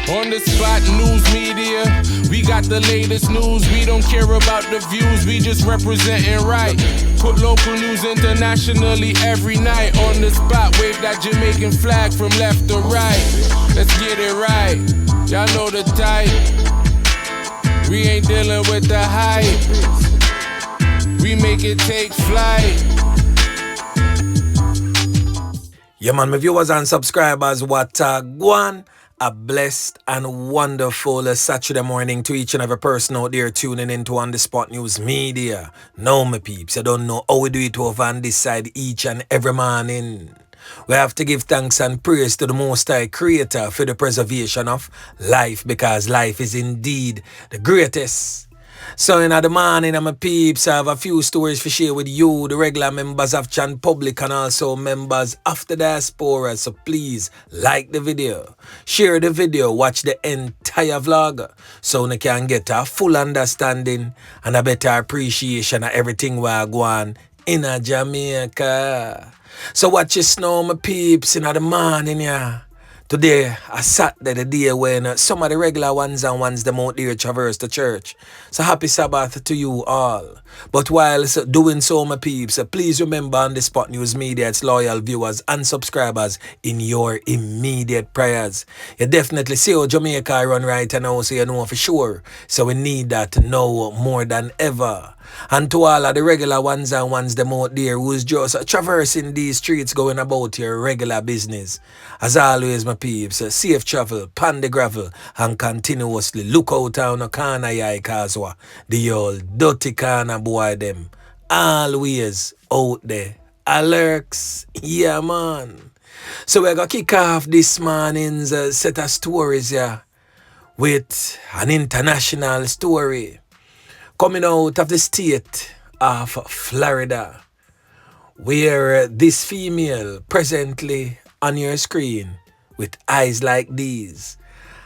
On the spot news media, we got the latest news. We don't care about the views, we just representing right. Put local news internationally every night. On the spot, wave that Jamaican flag from left to right. Let's get it right, y'all know the type. We ain't dealing with the hype, we make it take flight. Yeah man, my viewers and subscribers, what go on? A blessed and wonderful Saturday morning to each and every person out there tuning into On The Spot News Media. Now my peeps, I don't know how we do it over on this side each and every morning. We have to give thanks and praise to the Most High Creator for the preservation of life, because life is indeed the greatest. So in the morning, my peeps, I have a few stories to share with you, the regular members of Chan Public and also members of the diaspora. So please like the video, share the video, watch the entire vlog so you can get a full understanding and a better appreciation of everything we're going in Jamaica. So watch this now, my peeps, in the morning, yeah. Today, I Saturday, the day when some of the regular ones and ones them out there traverse the church. So happy Sabbath to you all. But while doing so, my peeps, please remember On The Spot News Media, its loyal viewers and subscribers in your immediate prayers. You definitely see how Jamaica run right now, so you know for sure. So we need that now more than ever. And to all of the regular ones and ones them out there who's just traversing these streets going about your regular business. As always, my peeps, safe travel, pan the gravel, and continuously look out on the corner yai cause the old dirty corner boy them. Always out there. Alerts, yeah man. So we're gonna kick off this morning's set of stories here with an international story. Coming out of the state of Florida, where this female presently on your screen with eyes like these,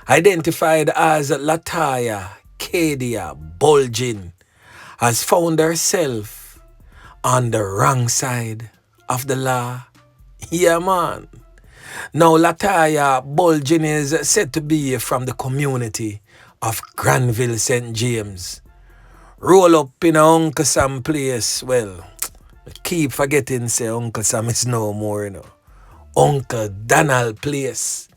identified as Latoya Bulgin, has found herself on the wrong side of the law. Yeah man. Now Latoya Bulgin is said to be from the community of Granville, St. James. Roll up in a Uncle Sam place. Well, I keep forgetting say Uncle Sam is no more, you know. Uncle Donald place.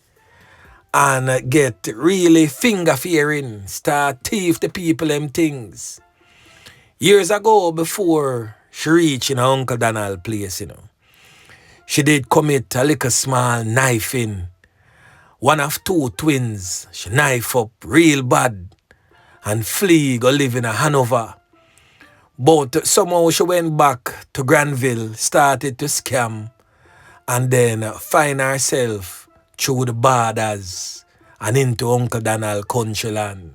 And get really finger-fearing. Start thief the people them things. Years ago, before she reached in Uncle Donald place, you know, she did commit a little small knifing. One of two twins. She knife up real bad and flee go live in a Hanover. But somehow she went back to Granville, started to scam, and then find herself through the borders and into Uncle Donald country land.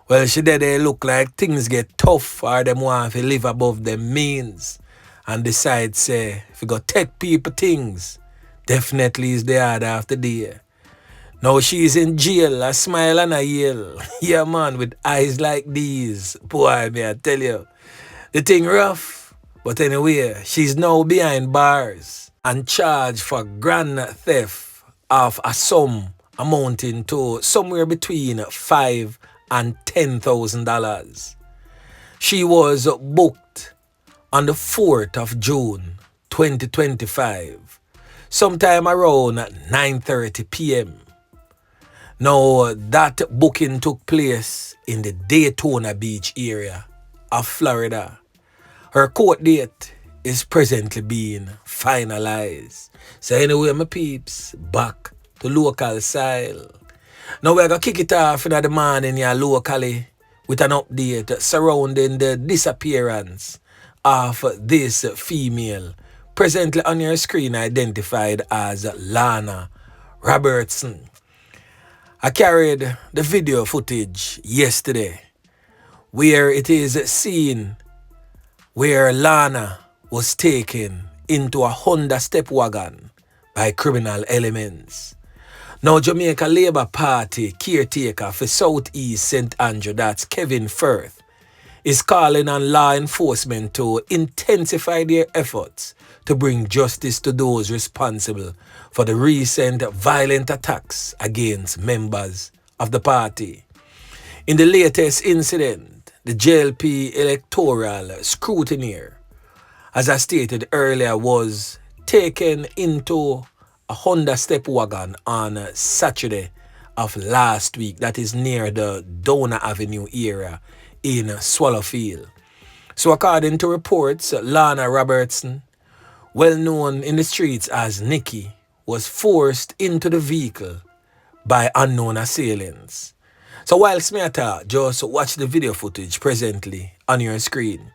Well, she did look like things get tough or them want to live above them means and decide say, if you go take people things, definitely is the order of the day. Now she's in jail, a smile and a yell. Yeah man, with eyes like these. Boy, may I tell you, the thing rough. But anyway, she's now behind bars and charged for grand theft of a sum amounting to somewhere between $5,000 and $10,000. She was booked on the 4th of June, 2025, sometime around 9:30 p.m. Now, that booking took place in the Daytona Beach area of Florida. Her court date is presently being finalized. So anyway, my peeps, back to local style. Now we're going to kick it off in the morning here locally with an update surrounding the disappearance of this female, presently on your screen identified as Lana Robertson. I carried the video footage yesterday where it is seen where Lana was taken into a Honda step wagon by criminal elements. Now Jamaica Labour Party caretaker for Southeast St. Andrew, that's Kevin Firth, is calling on law enforcement to intensify their efforts to bring justice to those responsible for the recent violent attacks against members of the party. In the latest incident, the JLP electoral scrutineer, as I stated earlier, was taken into a Honda step wagon on Saturday of last week, that is near the Dona Avenue area in Swallowfield. So according to reports, Lana Robertson, well known in the streets as Nikki, was forced into the vehicle by unknown assailants. So while Smeata just watch the video footage presently on your screen,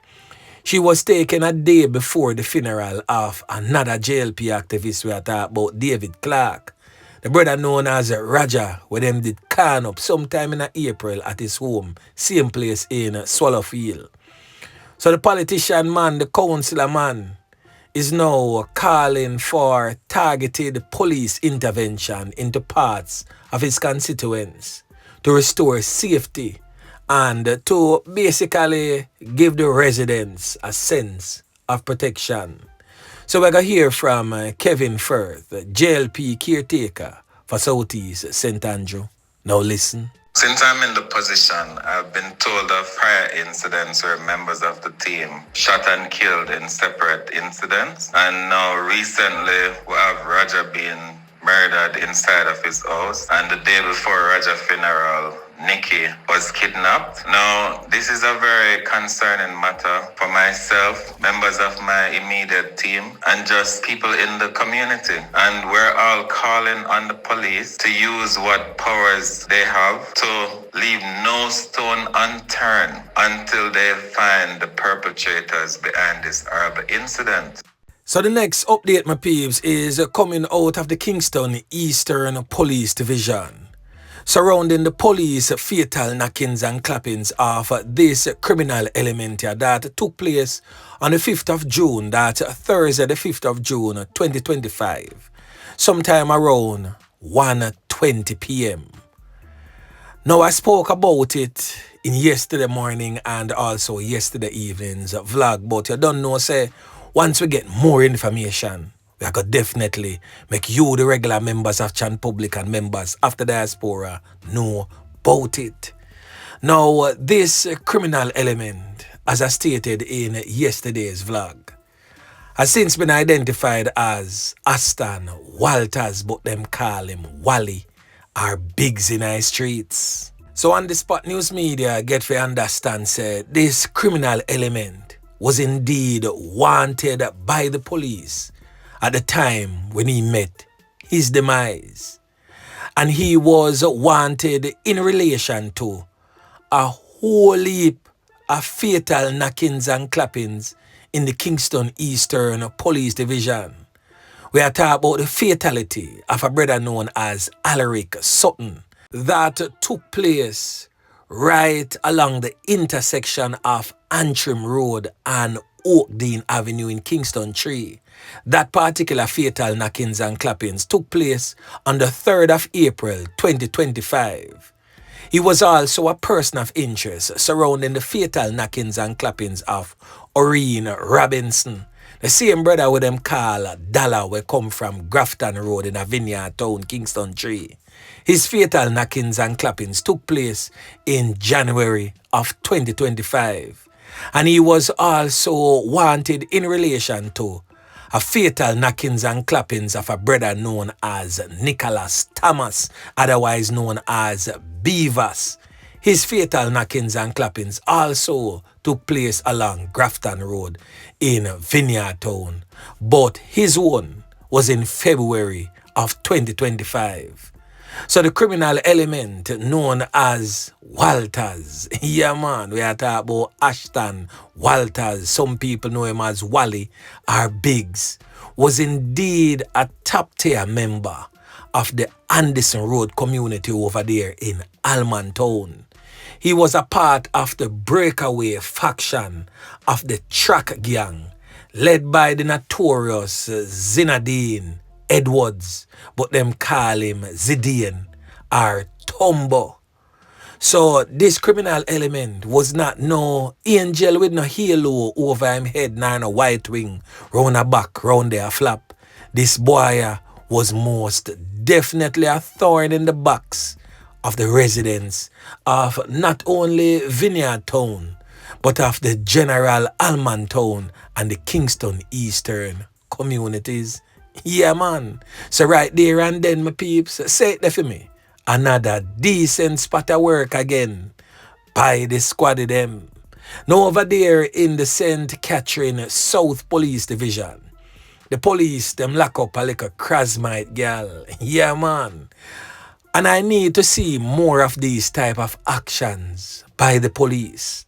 she was taken a day before the funeral of another JLP activist we are talking about, David Clark. The brother known as Raja, where them did can up sometime in April at his home, same place in Swallowfield. So the politician man, the councillor man, is now calling for targeted police intervention into parts of his constituents to restore safety and to basically give the residents a sense of protection. So we're going to hear from Kevin Firth, JLP caretaker for Southeast St. Andrew. Now listen. Since I'm in the position, I've been told of prior incidents where members of the team shot and killed in separate incidents. And now recently we have Raja being murdered inside of his house. And the day before Raja's funeral, Nikki was kidnapped. Now, this is a very concerning matter for myself, members of my immediate team, and just people in the community. And we're all calling on the police to use what powers they have to leave no stone unturned until they find the perpetrators behind this horrible incident. So the next update, my peeps, is coming out of the Kingston Eastern Police Division, surrounding the police fatal knockings and clappings of this criminal element here that took place on the 5th of June, that Thursday the 5th of June 2025, sometime around 1:20 p.m. Now I spoke about it in yesterday morning and also yesterday evening's vlog, but you don't know, say, once we get more information, we are going to definitely make you, the regular members of Chan Public and members of the diaspora, know about it. Now, this criminal element, as I stated in yesterday's vlog, has since been identified as Aston Walters, but them call him Wally, or Biggs in our streets. So on the spot news media get to understand, say, this criminal element was indeed wanted by the police at the time when he met his demise. And he was wanted in relation to a whole heap of fatal knockings and clappings in the Kingston Eastern Police Division. We are talking about the fatality of a brother known as Alaric Sutton that took place right along the intersection of Antrim Road and Oakdean Avenue in Kingston 3. That particular fatal knockings and clappings took place on the 3rd of April 2025. He was also a person of interest surrounding the fatal knockings and clappings of Oreen Robinson, the same brother with them call Dalla, we come from Grafton Road in a Vineyard Town, Kingston 3. His fatal knockings and clappings took place in January of 2025. And he was also wanted in relation to a fatal knockings and clappings of a brother known as Nicholas Thomas, otherwise known as Beavers. His fatal knockings and clappings also took place along Grafton Road in Vineyard Town, but his one was in February of 2025. So the criminal element known as Walters, yeah man, we are talking about Aston Walters, some people know him as Wally or Biggs, was indeed a top tier member of the Anderson Road community over there in Alman Town. He was a part of the breakaway faction of the Track Gang, led by the notorious Zinedine Edwards, but them call him Zidane or Tombo. So this criminal element was not no angel with no halo over him head, nor no white wing round a back, round there flap. This boy was most definitely a thorn in the backs of the residents of not only Vineyard Town, but of the General Alman Town and the Kingston Eastern communities. Yeah, man. So right there and then, my peeps, say it there for me. Another decent spot of work again by the squad of them. Now over there in the St. Catherine South Police Division, the police, them lock up a little Krasmite girl. Yeah, man. And I need to see more of these type of actions by the police.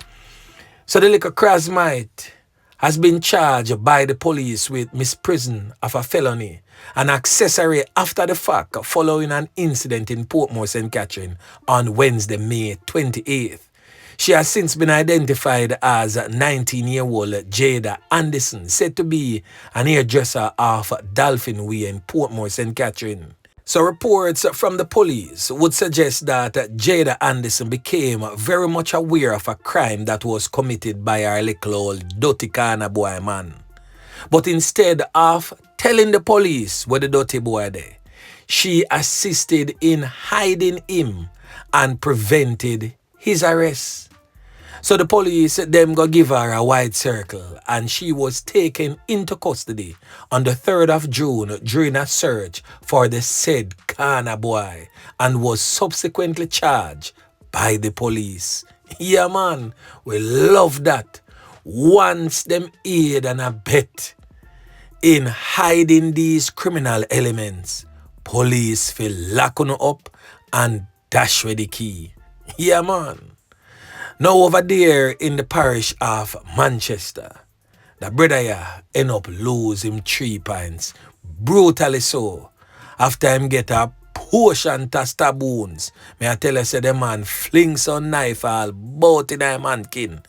So the little Krasmite has been charged by the police with misprision of a felony and accessory after the fact following an incident in Portmore, St. Catherine on Wednesday, May 28th. She has since been identified as 19-year-old Jada Anderson, said to be an hairdresser of Dolphin Way in Portmore, St. Catherine. So reports from the police would suggest that Jada Anderson became very much aware of a crime that was committed by her little old dirty kind of boy man. But instead of telling the police where the dirty boy there, she assisted in hiding him and prevented his arrest. So the police, them go give her a wide circle and she was taken into custody on the 3rd of June during a search for the said Kana boy and was subsequently charged by the police. Yeah, man, we love that. Once them aid and abet in hiding these criminal elements, police feel lock on up and dash with the key. Yeah, man. Now over there in the parish of Manchester, the brother end up losing 3 pints, brutally so, after him get a portion to stab wounds. May I tell you, say the man fling some knife all bout in a mankin,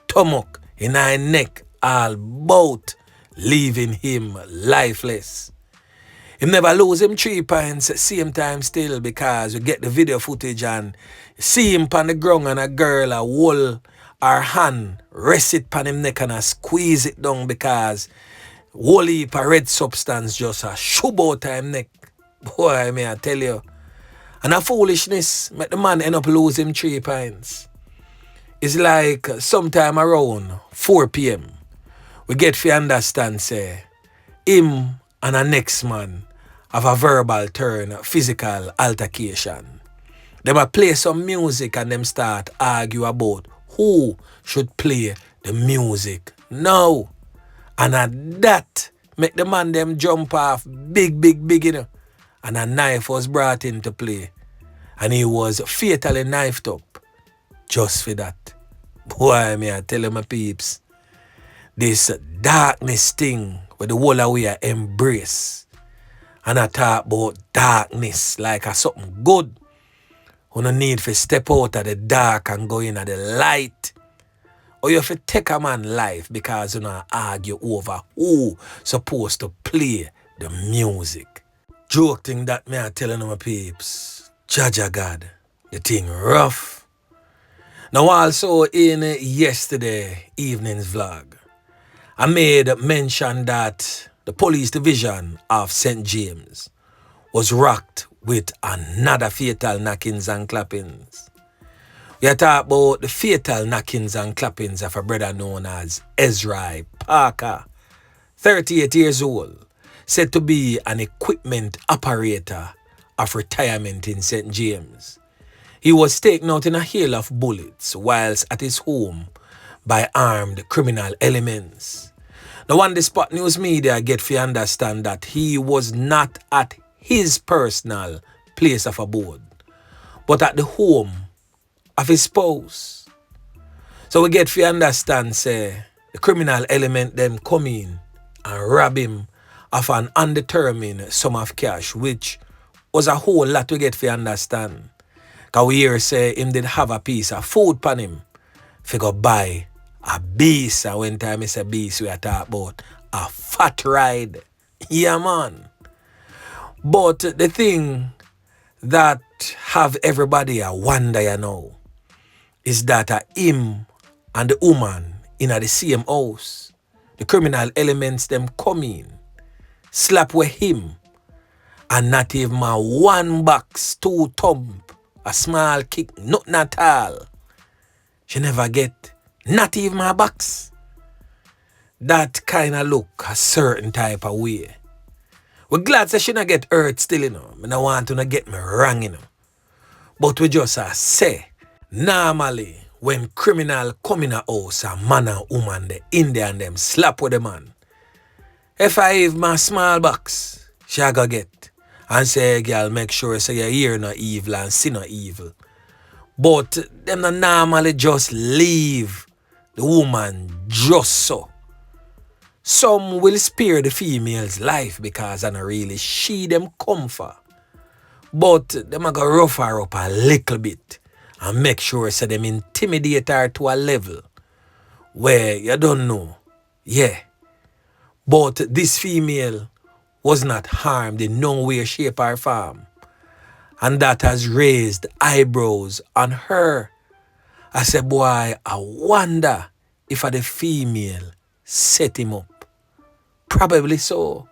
stomach, in a neck, all bout, leaving him lifeless. Him never lose him 3 pints same time still because you get the video footage and see him on the ground and a girl a hold her hand, rest it on him neck and a squeeze it down because Wally a red substance just a shove out him neck. Boy, may I tell you. And a foolishness make the man end up losing 3 pints. It's like sometime around 4 p.m. we get to understand say him and a next man have a verbal turn, physical altercation. Them a play some music and them start argue about who should play the music now. And at that make the man them jump off big, you know. And a knife was brought into play. And he was fatally knifed up just for that. Boy, me I tell you my peeps, this darkness thing where the whole of we are embrace. And I talk about darkness like a something good. You no need to step out of the dark and go in at the light. Or you have to take a man's life because you know argue over who supposed to play the music. Joke thing that me I telling my peeps. Jaja God, the thing rough. Now also in yesterday evening's vlog, I made mention that the police division of St. James was rocked with another fatal knockings and clappings. We are talking about the fatal knockings and clappings of a brother known as Esroy Parker, 38 years old, said to be an equipment operator of retirement in St. James. He was taken out in a hail of bullets whilst at his home by armed criminal elements. Now, on the Spot News Media get to understand that he was not at his personal place of abode, but at the home of his spouse. So we get to understand, say, the criminal element them come in and rob him of an undetermined sum of cash, which was a whole lot we get to understand. Because we hear say him did have a piece of food pan him if he go buy a beast. And when time I say beast, we are talking about a fat ride. Yeah, man. But the thing that have everybody a wonder, you know, is that him and the woman in the same house. The criminal elements them come in, slap with him, and not even a one box, two thump, a small kick, nothing at all. She never get not even a box. That kind of look a certain type of way. We're glad that she not get hurt still, I don't want to not get me wrong, But we just say, normally, when criminal come in a house, a man and woman, the Indian them slap with the man. If I have my small box, she go get. And say, girl, make sure say you hear no evil and see no evil. But them not normally just leave the woman just so. Some will spare the female's life because I not really she them come for. But them a go rough her up a little bit and make sure so them intimidate her to a level where you don't know. Yeah. But this female was not harmed in no way, shape or form. And that has raised eyebrows on her. I said, boy, I wonder if the female set him up. Probably so.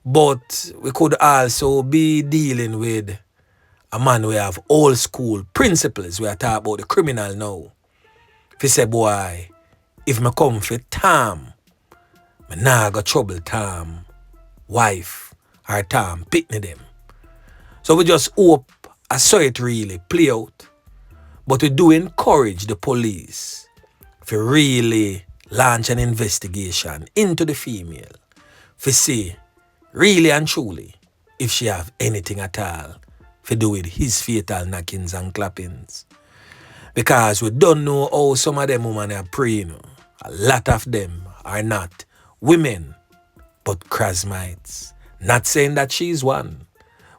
But we could also be dealing with a man who have old school principles. We are talking about the criminal now. If he say, boy, if me come for Tom, me nah go trouble Tom wife or Tom pitney them. So we just hope I saw it really play out. But we do encourage the police to really launch an investigation into the female to see really and truly if she have anything at all to do with his fatal knockings and clappings. Because we don't know how some of them women are praying. A lot of them are not women, but Krasmites. Not saying that she's one,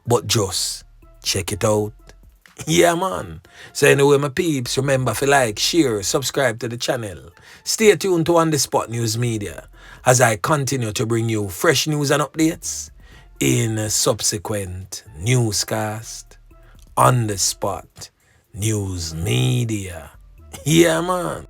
but just check it out. Yeah, man. So anyway, my peeps, remember to like, share, subscribe to the channel. Stay tuned to On The Spot News Media as I continue to bring you fresh news and updates in a subsequent newscast. On The Spot News Media. Yeah, man.